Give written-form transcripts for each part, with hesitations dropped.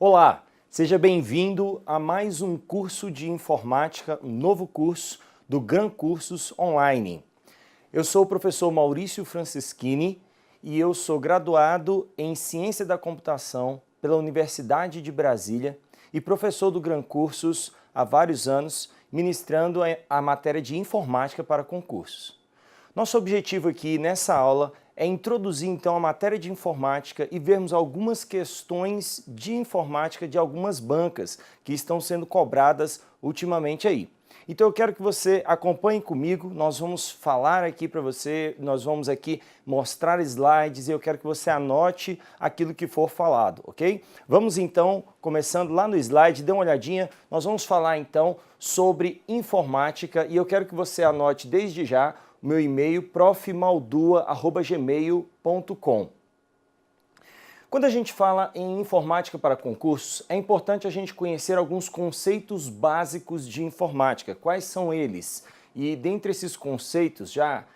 Olá, seja bem-vindo a mais um curso de informática, um novo curso do Gran Cursos Online. Eu sou o professor Maurício Francischini e eu sou graduado em Ciência da Computação pela Universidade de Brasília e professor do Gran Cursos há vários anos, ministrando a matéria de informática para concursos. Nosso objetivo aqui nessa aula é introduzir então a matéria de informática e vermos algumas questões de informática de algumas bancas que estão sendo cobradas ultimamente aí. Então eu quero que você acompanhe comigo, nós vamos falar aqui para você, nós vamos aqui mostrar slides e eu quero que você anote aquilo que for falado, ok? Vamos então, começando lá no slide, dê uma olhadinha, nós vamos falar então sobre informática e eu quero que você anote desde já o meu e-mail profmaldua@gmail.com. Quando a gente fala em informática para concursos, é importante a gente conhecer alguns conceitos básicos de informática. Quais são eles? E dentre esses conceitos, já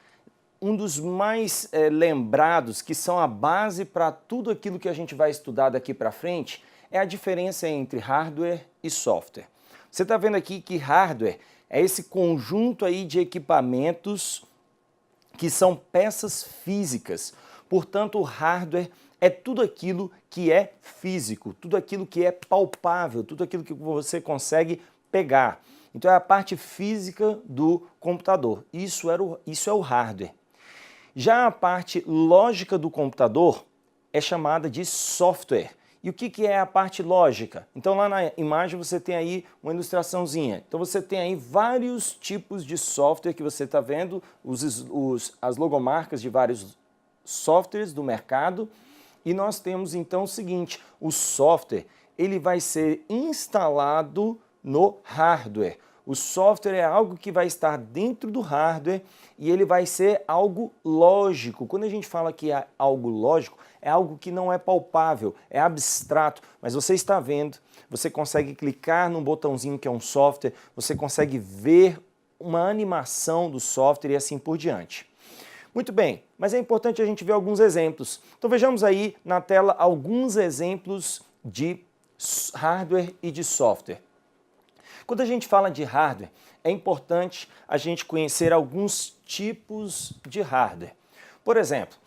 um dos mais lembrados, que são a base para tudo aquilo que a gente vai estudar daqui para frente, é a diferença entre hardware e software. Você está vendo aqui que hardware é esse conjunto aí de equipamentos que são peças físicas. Portanto, o hardware é tudo aquilo que é físico, tudo aquilo que é palpável, tudo aquilo que você consegue pegar. Então é a parte física do computador. Isso é o hardware. Já a parte lógica do computador é chamada de software. E o que é a parte lógica? Então lá na imagem você tem aí uma ilustraçãozinha. Então você tem aí vários tipos de software que você está vendo, as logomarcas de vários softwares do mercado. E nós temos então o seguinte, o software ele vai ser instalado no hardware. O software é algo que vai estar dentro do hardware e ele vai ser algo lógico. Quando a gente fala que é algo lógico, é algo que não é palpável, é abstrato, mas você está vendo, você consegue clicar num botãozinho que é um software, você consegue ver uma animação do software e assim por diante. Muito bem, mas é importante a gente ver alguns exemplos. Então vejamos aí na tela alguns exemplos de hardware e de software. Quando a gente fala de hardware, é importante a gente conhecer alguns tipos de hardware. Por exemplo,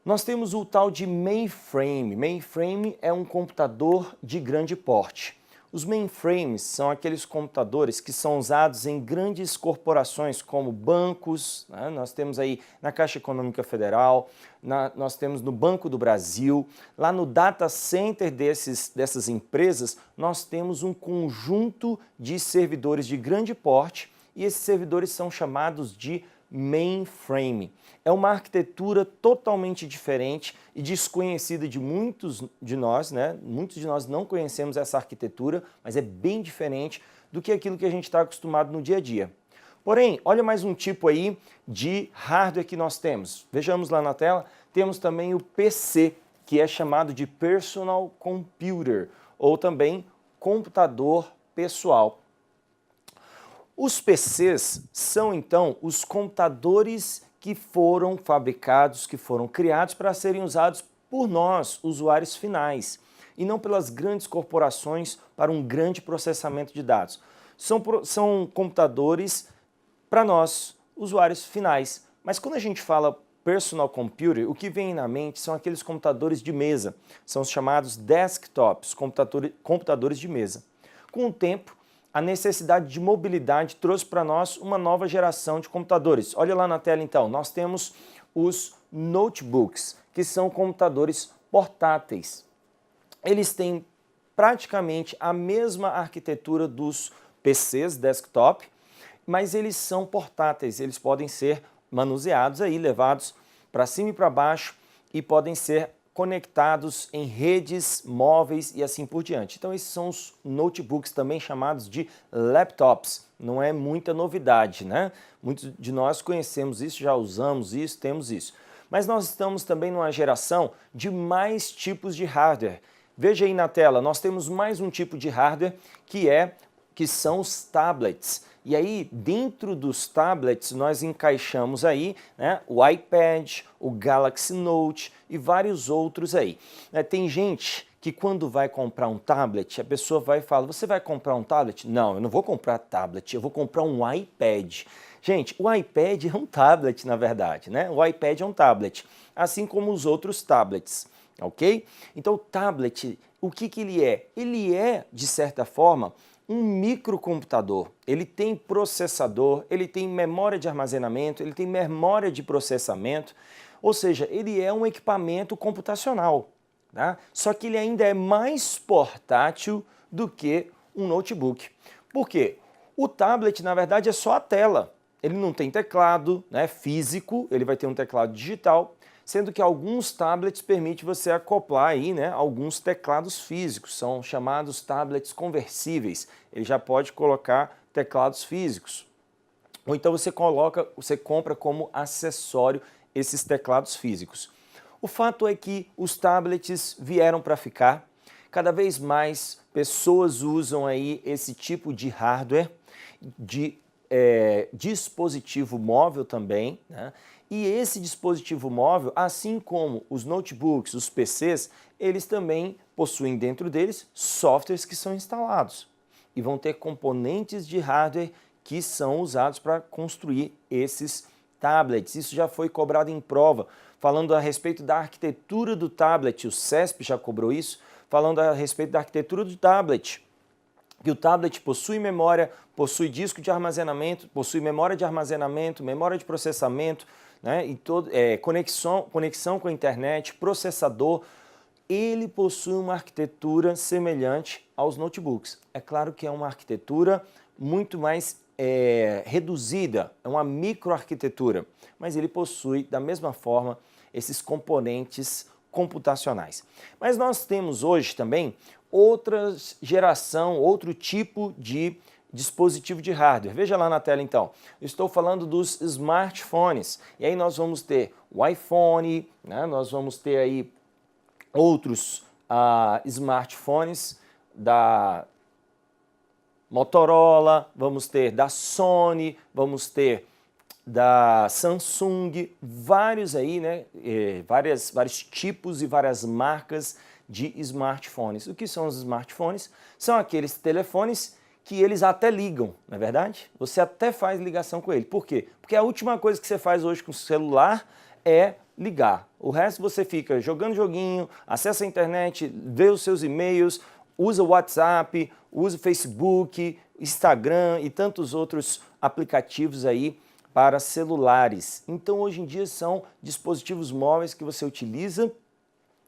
nós temos o tal de mainframe. Mainframe é um computador de grande porte. Os mainframes são aqueles computadores que são usados em grandes corporações como bancos, né? Nós temos aí na Caixa Econômica Federal, nós temos no Banco do Brasil, lá no data center dessas empresas, nós temos um conjunto de servidores de grande porte e esses servidores são chamados de mainframe. É uma arquitetura totalmente diferente e desconhecida de muitos de nós, né? Muitos de nós não conhecemos essa arquitetura, mas é bem diferente do que aquilo que a gente está acostumado no dia a dia. Porém, olha mais um tipo aí de hardware que nós temos. Vejamos lá na tela, temos também o PC, que é chamado de Personal Computer, ou também computador pessoal. Os PCs são, então, os computadores que foram fabricados, que foram criados para serem usados por nós, usuários finais, e não pelas grandes corporações para um grande processamento de dados. São computadores para nós, usuários finais. Mas quando a gente fala personal computer, o que vem na mente são aqueles computadores de mesa, são os chamados desktops, computadores de mesa. Com o tempo, a necessidade de mobilidade trouxe para nós uma nova geração de computadores. Olha lá na tela então, nós temos os notebooks, que são computadores portáteis. Eles têm praticamente a mesma arquitetura dos PCs desktop, mas eles são portáteis, eles podem ser manuseados aí, levados para cima e para baixo e podem ser conectados em redes móveis e assim por diante. Então esses são os notebooks também chamados de laptops. Não é muita novidade, né? Muitos de nós conhecemos isso, já usamos isso, temos isso. Mas nós estamos também numa geração de mais tipos de hardware. Veja aí na tela, nós temos mais um tipo de hardware que são os tablets. E aí, dentro dos tablets, nós encaixamos aí, né, o iPad, o Galaxy Note e vários outros aí. Tem gente que quando vai comprar um tablet, a pessoa vai e fala, você vai comprar um tablet? Não, eu não vou comprar tablet, eu vou comprar um iPad. Gente, o iPad é um tablet, na verdade, né? O iPad é um tablet, assim como os outros tablets, ok? Então, o tablet, o que ele é? Ele é, de certa forma, um microcomputador. Ele tem processador, ele tem memória de armazenamento, ele tem memória de processamento, ou seja, ele é um equipamento computacional. Tá? Só que ele ainda é mais portátil do que um notebook. Por quê? O tablet, na verdade, é só a tela. Ele não tem teclado, né, físico, ele vai ter um teclado digital, sendo que alguns tablets permitem você acoplar aí, né, alguns teclados físicos, são chamados tablets conversíveis. Ele já pode colocar teclados físicos. Ou então você compra como acessório esses teclados físicos. O fato é que os tablets vieram para ficar, cada vez mais pessoas usam aí esse tipo de hardware, de dispositivo móvel também, né? E esse dispositivo móvel, assim como os notebooks, os PCs, eles também possuem dentro deles softwares que são instalados e vão ter componentes de hardware que são usados para construir esses tablets. Isso já foi cobrado em prova, falando a respeito da arquitetura do tablet, o CESP já cobrou isso, falando a respeito da arquitetura do tablet, que o tablet possui memória, possui disco de armazenamento, possui memória de armazenamento, memória de processamento, né, e conexão com a internet, processador. Ele possui uma arquitetura semelhante aos notebooks. É claro que é uma arquitetura muito mais reduzida, é uma microarquitetura, mas ele possui, da mesma forma, esses componentes computacionais. Mas nós temos hoje também outra geração, outro tipo de dispositivo de hardware. Veja lá na tela então, eu estou falando dos smartphones, e aí nós vamos ter o iPhone, né? Nós vamos ter aí outros smartphones da Motorola, vamos ter da Sony, vamos ter da Samsung, vários aí, né? Vários tipos e várias marcas de smartphones. O que são os smartphones? São aqueles telefones que eles até ligam, não é verdade? Você até faz ligação com ele. Por quê? Porque a última coisa que você faz hoje com o celular é ligar. O resto você fica jogando joguinho, acessa a internet, vê os seus e-mails, usa o WhatsApp, usa o Facebook, Instagram e tantos outros aplicativos aí para celulares. Então hoje em dia são dispositivos móveis que você utiliza,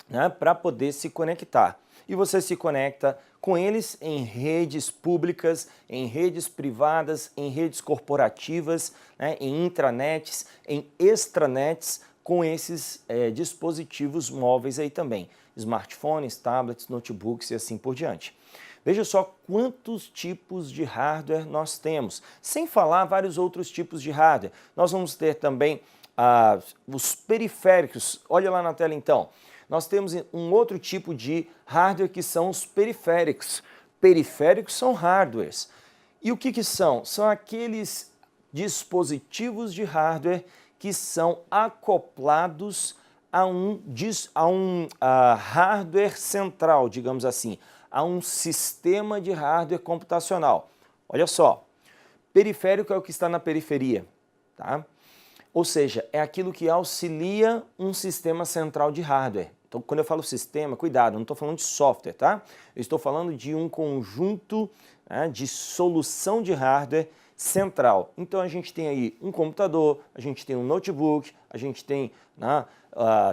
né, para poder se conectar. E você se conecta com eles em redes públicas, em redes privadas, em redes corporativas, né, em intranets, em extranets, com esses dispositivos móveis aí também. Smartphones, tablets, notebooks e assim por diante. Veja só quantos tipos de hardware nós temos, sem falar vários outros tipos de hardware. Nós vamos ter também os periféricos, olha lá na tela então. Nós temos um outro tipo de hardware que são os periféricos. Periféricos são hardwares. E o que são? São aqueles dispositivos de hardware que são acoplados a um hardware central, digamos assim, a um sistema de hardware computacional. Olha só, periférico é o que está na periferia, tá? Ou seja, é aquilo que auxilia um sistema central de hardware. Então, quando eu falo sistema, cuidado, eu não estou falando de software, tá? Eu estou falando de um conjunto, né, de solução de hardware central. Então, a gente tem aí um computador, a gente tem um notebook, a gente tem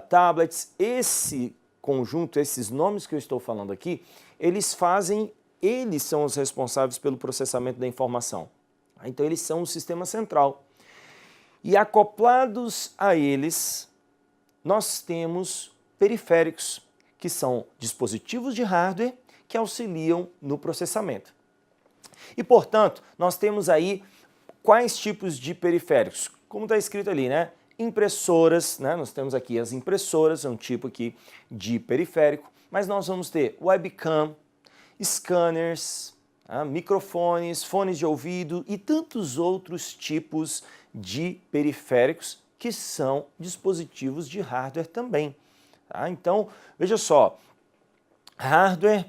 tablets. Esse conjunto, esses nomes que eu estou falando aqui, eles são os responsáveis pelo processamento da informação. Então, eles são o sistema central. E acoplados a eles, nós temos periféricos, que são dispositivos de hardware que auxiliam no processamento. E, portanto, nós temos aí quais tipos de periféricos? Como está escrito ali, né? Impressoras, né? Nós temos aqui as impressoras, é um tipo aqui de periférico, mas nós vamos ter webcam, scanners, microfones, fones de ouvido e tantos outros tipos de periféricos que são dispositivos de hardware também. Tá? Então, veja só, Hardware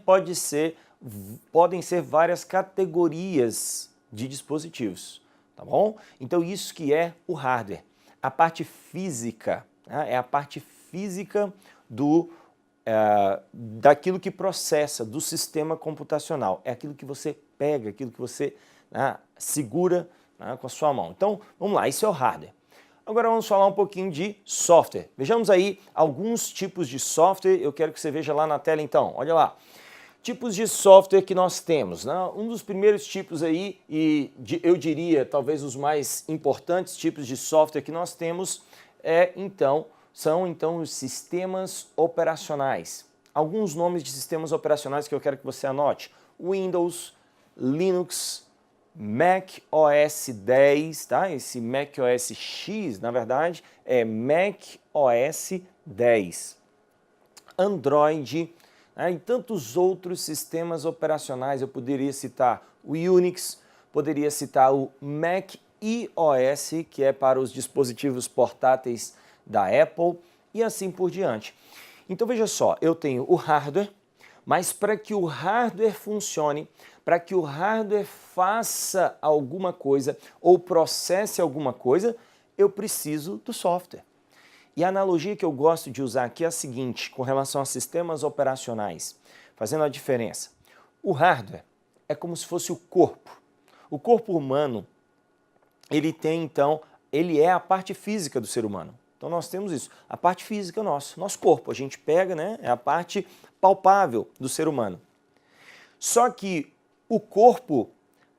podem ser várias categorias de dispositivos, tá bom? Então isso que é o hardware. A parte física, né? É a parte física daquilo que processa, do sistema computacional. É aquilo que você pega, aquilo que você segura com a sua mão. Então, vamos lá, isso é o hardware. Agora vamos falar um pouquinho de software. Vejamos aí alguns tipos de software. Eu quero que você veja lá na tela então. Olha lá. Tipos de software que nós temos, né? Um dos primeiros tipos aí, eu diria talvez os mais importantes tipos de software que nós temos são os sistemas operacionais. Alguns nomes de sistemas operacionais que eu quero que você anote: Windows, Linux, Mac OS X, tá? Esse Mac OS X, na verdade, é Mac OS X. Android, e tantos outros sistemas operacionais. Eu poderia citar o Unix, poderia citar o Mac iOS, que é para os dispositivos portáteis da Apple, e assim por diante. Então veja só, eu tenho o hardware, mas para que o hardware funcione, para que o hardware faça alguma coisa ou processe alguma coisa, eu preciso do software. E a analogia que eu gosto de usar aqui é a seguinte, com relação a sistemas operacionais, fazendo a diferença. O hardware é como se fosse o corpo. O corpo humano, ele é a parte física do ser humano. Então nós temos isso, a parte física nosso corpo, a gente pega, né, é a parte palpável do ser humano. Só que o corpo,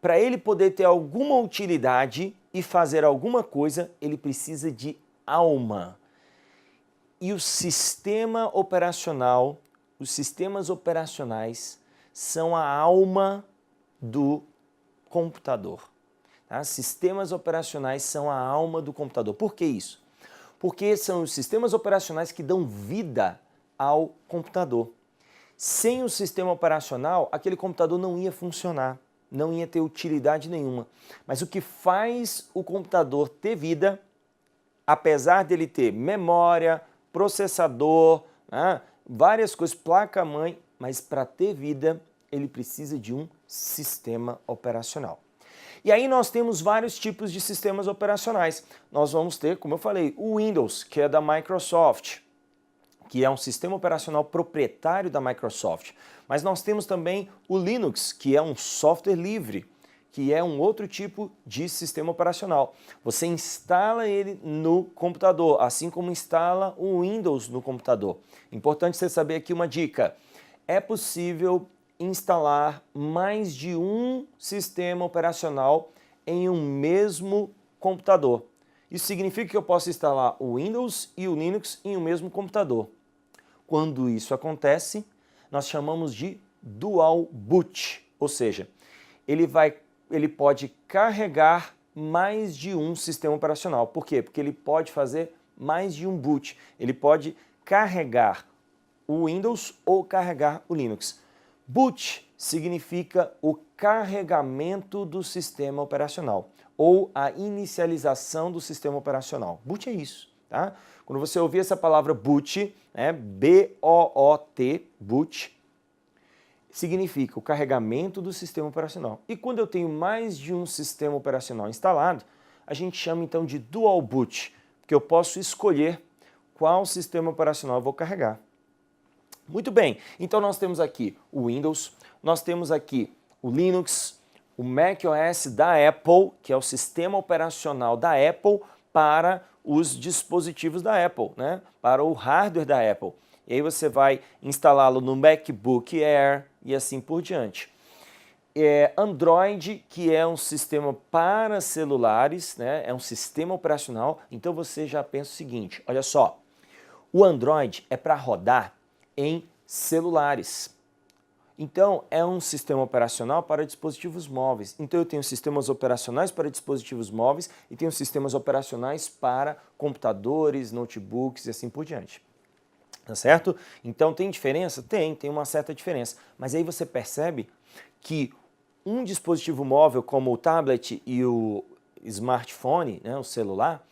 para ele poder ter alguma utilidade e fazer alguma coisa, ele precisa de alma. E o sistema operacional, os sistemas operacionais são a alma do computador. Tá? Sistemas operacionais são a alma do computador. Por que isso? Porque são os sistemas operacionais que dão vida ao computador. Sem o sistema operacional, aquele computador não ia funcionar, não ia ter utilidade nenhuma. Mas o que faz o computador ter vida, apesar dele ter memória, processador, várias coisas, placa-mãe, mas para ter vida, ele precisa de um sistema operacional. E aí nós temos vários tipos de sistemas operacionais. Nós vamos ter, como eu falei, o Windows, que é da Microsoft, que é um sistema operacional proprietário da Microsoft. Mas nós temos também o Linux, que é um software livre, que é um outro tipo de sistema operacional. Você instala ele no computador, assim como instala o Windows no computador. Importante você saber aqui uma dica. É possível instalar mais de um sistema operacional em um mesmo computador. Isso significa que eu posso instalar o Windows e o Linux em um mesmo computador. Quando isso acontece, nós chamamos de dual boot, ou seja, ele pode carregar mais de um sistema operacional. Por quê? Porque ele pode fazer mais de um boot. Ele pode carregar o Windows ou carregar o Linux. Boot significa o carregamento do sistema operacional ou a inicialização do sistema operacional. Boot é isso, tá? Quando você ouvir essa palavra boot, B-O-O-T, boot, significa o carregamento do sistema operacional. E quando eu tenho mais de um sistema operacional instalado, a gente chama então de dual boot, porque eu posso escolher qual sistema operacional eu vou carregar. Muito bem, então nós temos aqui o Windows, nós temos aqui o Linux, o Mac OS da Apple, que é o sistema operacional da Apple para os dispositivos da Apple, né? Para o hardware da Apple. E aí você vai instalá-lo no MacBook Air e assim por diante. Android, que é um sistema para celulares, né? É um sistema operacional, então você já pensa o seguinte, olha só, o Android é para rodar em celulares. Então, é um sistema operacional para dispositivos móveis. Então, eu tenho sistemas operacionais para dispositivos móveis e tenho sistemas operacionais para computadores, notebooks e assim por diante. Tá certo? Então, tem diferença? Tem uma certa diferença. Mas aí você percebe que um dispositivo móvel como o tablet e o smartphone, né, o celular,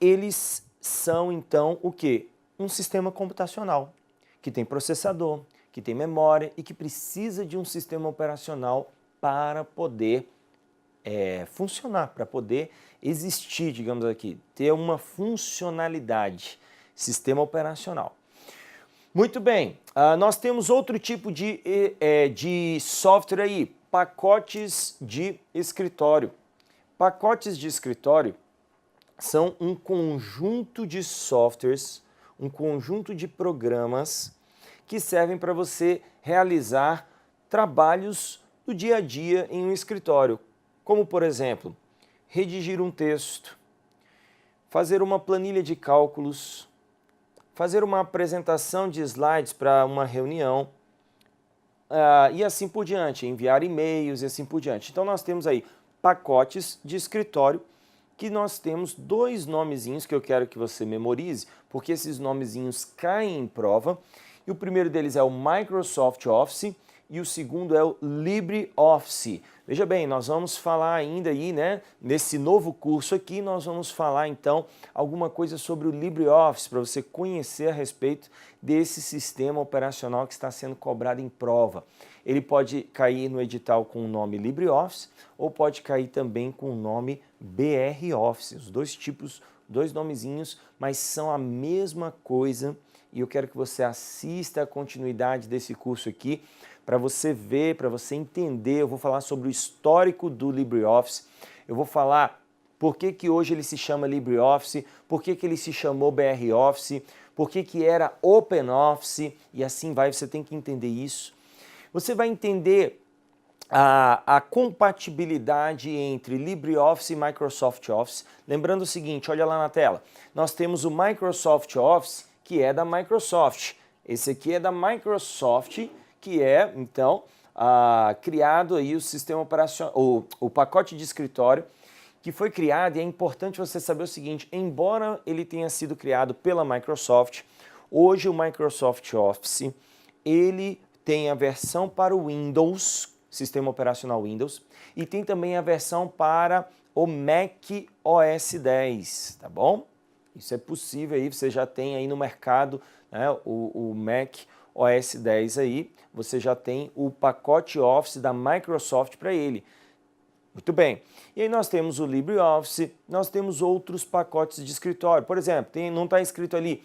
eles são então o quê? Um sistema computacional, que tem processador, que tem memória e que precisa de um sistema operacional para poder funcionar, para poder existir, digamos aqui, ter uma funcionalidade, sistema operacional. Muito bem, nós temos outro tipo de software aí, pacotes de escritório. Pacotes de escritório são um conjunto de softwares, um conjunto de programas que servem para você realizar trabalhos do dia a dia em um escritório, como, por exemplo, redigir um texto, fazer uma planilha de cálculos, fazer uma apresentação de slides para uma reunião e assim por diante, enviar e-mails e assim por diante. Então nós temos aí pacotes de escritório que nós temos dois nomezinhos que eu quero que você memorize, porque esses nomezinhos caem em prova. E o primeiro deles é o Microsoft Office e o segundo é o LibreOffice. Veja bem, nós vamos falar ainda aí, né, nesse novo curso aqui, nós vamos falar então alguma coisa sobre o LibreOffice, para você conhecer a respeito desse sistema operacional que está sendo cobrado em prova. Ele pode cair no edital com o nome LibreOffice ou pode cair também com o nome BROffice. Os dois tipos, dois nomezinhos, mas são a mesma coisa. E eu quero que você assista a continuidade desse curso aqui para você ver, para você entender. Eu vou falar sobre o histórico do LibreOffice, eu vou falar por que hoje ele se chama LibreOffice, por que ele se chamou BROffice, por que era OpenOffice e assim vai, você tem que entender isso. Você vai entender a compatibilidade entre LibreOffice e Microsoft Office. Lembrando o seguinte, olha lá na tela, nós temos o Microsoft Office, que é da Microsoft. Esse aqui é da Microsoft, que é, então, criado aí o sistema operacional, o pacote de escritório, que foi criado, e é importante você saber o seguinte, embora ele tenha sido criado pela Microsoft, hoje o Microsoft Office, ele tem a versão para o Windows, sistema operacional Windows, e tem também a versão para o Mac OS X, tá bom? Isso é possível aí, você já tem aí no mercado, né, o Mac OS X aí, você já tem o pacote Office da Microsoft para ele. Muito bem. E aí nós temos o LibreOffice, nós temos outros pacotes de escritório. Por exemplo, não está escrito ali,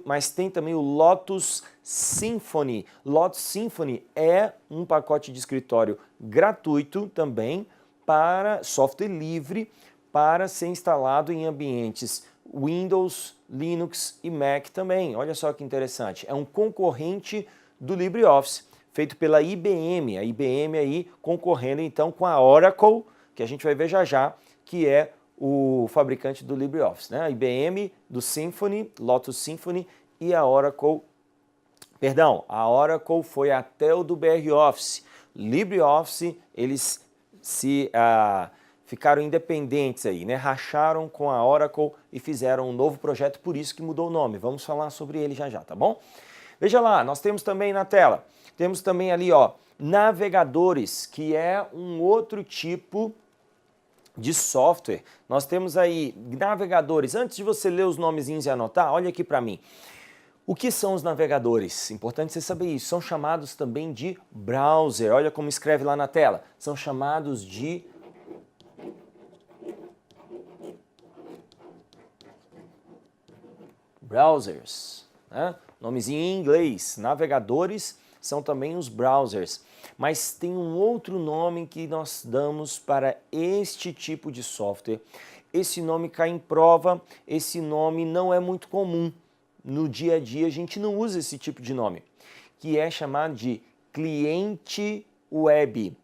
mas tem também o Lotus Symphony. Lotus Symphony é um pacote de escritório gratuito também para software livre para ser instalado em ambientes Windows, Linux e Mac também. Olha só que interessante. É um concorrente do LibreOffice, feito pela IBM. A IBM aí concorrendo então com a Oracle, que a gente vai ver já já, que é o fabricante do LibreOffice, né? A IBM do Symphony, Lotus Symphony e a Oracle, perdão, a Oracle foi até o do BROffice. LibreOffice, eles ficaram independentes aí, né? Racharam com a Oracle e fizeram um novo projeto, por isso que mudou o nome. Vamos falar sobre ele já já, tá bom? Veja lá, nós temos também na tela, temos também ali, ó, navegadores, que é um outro tipo de software. Nós temos aí navegadores. Antes de você ler os nomezinhos e anotar, olha aqui para mim. O que são os navegadores? Importante você saber isso. São chamados também de browser. Olha como escreve lá na tela. São chamados de browsers, né? Nomezinho em inglês. Navegadores são também os browsers. Mas tem um outro nome que nós damos para este tipo de software. Esse nome cai em prova, esse nome não é muito comum. No dia a dia a gente não usa esse tipo de nome, que é chamado de cliente web.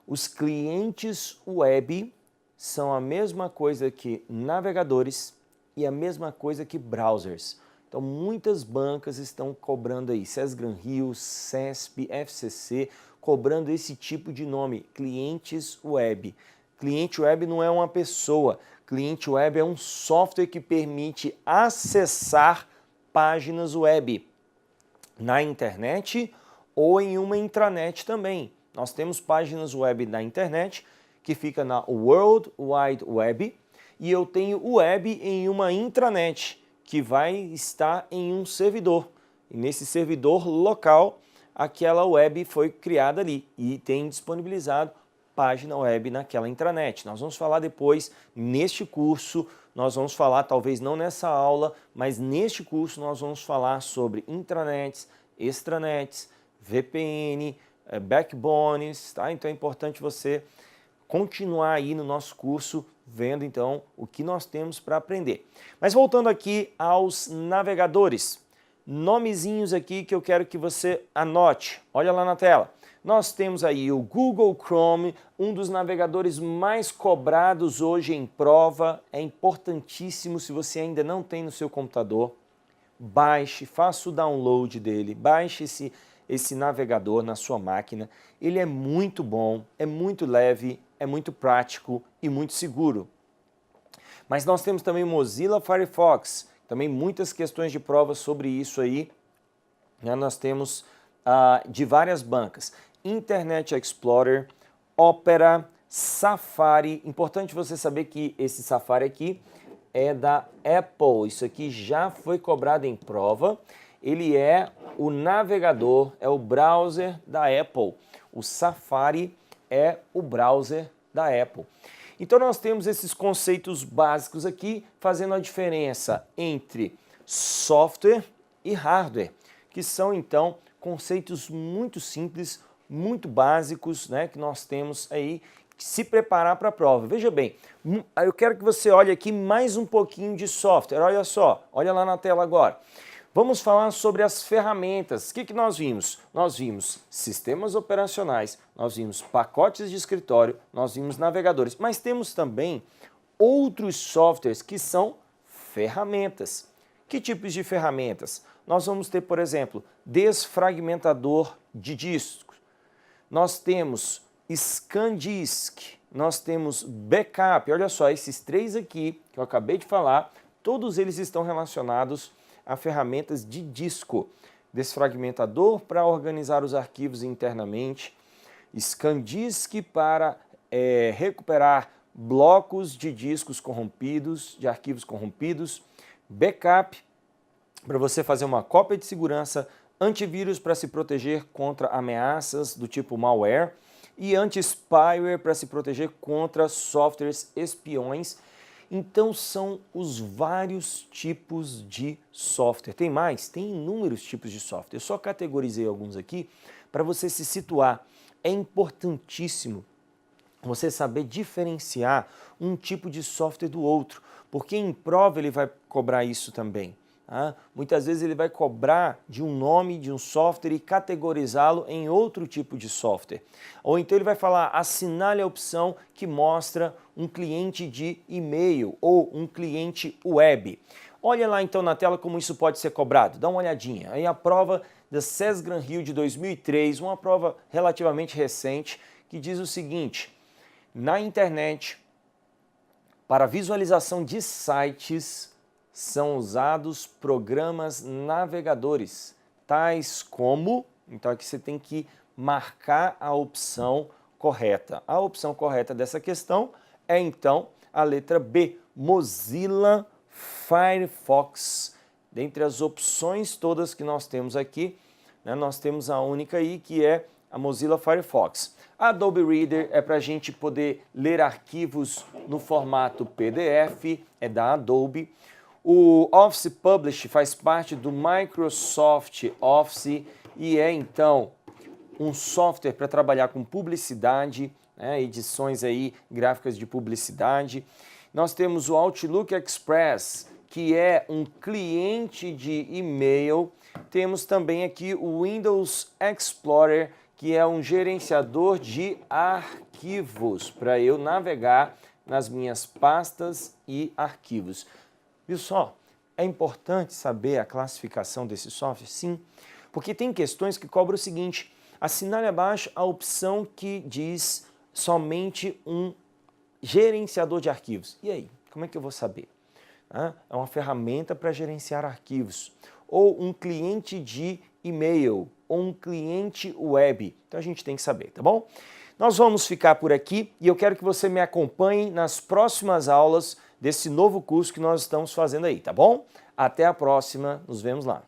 Os clientes web são a mesma coisa que navegadores e a mesma coisa que browsers. Então muitas bancas estão cobrando aí, SESGRAN-Rio, CESP, FCC, cobrando esse tipo de nome, clientes web. Cliente web não é uma pessoa, cliente web é um software que permite acessar páginas web na internet ou em uma intranet também. Nós temos páginas web na internet que fica na World Wide Web e eu tenho web em uma intranet que vai estar em um servidor. E nesse servidor local aquela web foi criada ali e tem disponibilizado página web naquela intranet. Nós vamos falar depois neste curso, nós vamos falar, talvez não nessa aula, mas neste curso nós vamos falar sobre intranets, extranets, VPN, backbones, tá? Então é importante você continuar aí no nosso curso, vendo então o que nós temos para aprender. Mas voltando aqui aos navegadores, nomezinhos aqui que eu quero que você anote, olha lá na tela. Nós temos aí o Google Chrome, um dos navegadores mais cobrados hoje em prova, é importantíssimo se você ainda não tem no seu computador, baixe, faça o download dele, baixe esse navegador na sua máquina, ele é muito bom, é muito leve, é muito prático e muito seguro. Mas nós temos também o Mozilla Firefox, também muitas questões de prova sobre isso aí, né? Nós temos de várias bancas, Internet Explorer, Opera, Safari, importante você saber que esse Safari aqui é da Apple, isso aqui já foi cobrado em prova, ele é o navegador, é o browser da Apple, o Safari é o browser da Apple. Então nós temos esses conceitos básicos aqui, fazendo a diferença entre software e hardware, que são então conceitos muito simples, muito básicos, né, que nós temos aí que se preparar para a prova. Veja bem, eu quero que você olhe aqui mais um pouquinho de software, olha só, olha lá na tela agora. Vamos falar sobre as ferramentas. O que nós vimos? Nós vimos sistemas operacionais, nós vimos pacotes de escritório, nós vimos navegadores, mas temos também outros softwares que são ferramentas. Que tipos de ferramentas? Nós vamos ter, por exemplo, desfragmentador de discos, nós temos ScanDisk, nós temos backup, olha só, esses três aqui que eu acabei de falar, todos eles estão relacionados a ferramentas de disco. Desfragmentador para organizar os arquivos internamente, ScanDisk para recuperar blocos de discos corrompidos, de arquivos corrompidos, backup para você fazer uma cópia de segurança, antivírus para se proteger contra ameaças do tipo malware e anti-spyware para se proteger contra softwares espiões. Então são os vários tipos de software. Tem mais? Tem inúmeros tipos de software. Eu só categorizei alguns aqui para você se situar. É importantíssimo você saber diferenciar um tipo de software do outro, porque em prova ele vai cobrar isso também. Muitas vezes ele vai cobrar de um nome de um software e categorizá-lo em outro tipo de software. Ou então ele vai falar, assinale a opção que mostra um cliente de e-mail ou um cliente web. Olha lá então na tela como isso pode ser cobrado, dá uma olhadinha. Aí a prova da SES Gran Rio de 2003, uma prova relativamente recente, que diz o seguinte: na internet, para visualização de sites, são usados programas navegadores, tais como, então aqui você tem que marcar a opção correta. A opção correta dessa questão é então a letra B, Mozilla Firefox. Dentre as opções todas que nós temos aqui, né, nós temos a única aí que é a Mozilla Firefox. A Adobe Reader é para a gente poder ler arquivos no formato PDF, é da Adobe. O Office Publish faz parte do Microsoft Office e é então um software para trabalhar com publicidade, né, edições aí gráficas de publicidade. Nós temos o Outlook Express, que é um cliente de e-mail. Temos também aqui o Windows Explorer, que é um gerenciador de arquivos para eu navegar nas minhas pastas e arquivos. Viu só? É importante saber a classificação desse software? Sim, porque tem questões que cobram o seguinte: assinale abaixo a opção que diz somente um gerenciador de arquivos. E aí, como é que eu vou saber? É uma ferramenta para gerenciar arquivos. Ou um cliente de e-mail, ou um cliente web. Então a gente tem que saber, tá bom? Nós vamos ficar por aqui e eu quero que você me acompanhe nas próximas aulas desse novo curso que nós estamos fazendo aí, tá bom? Até a próxima, nos vemos lá.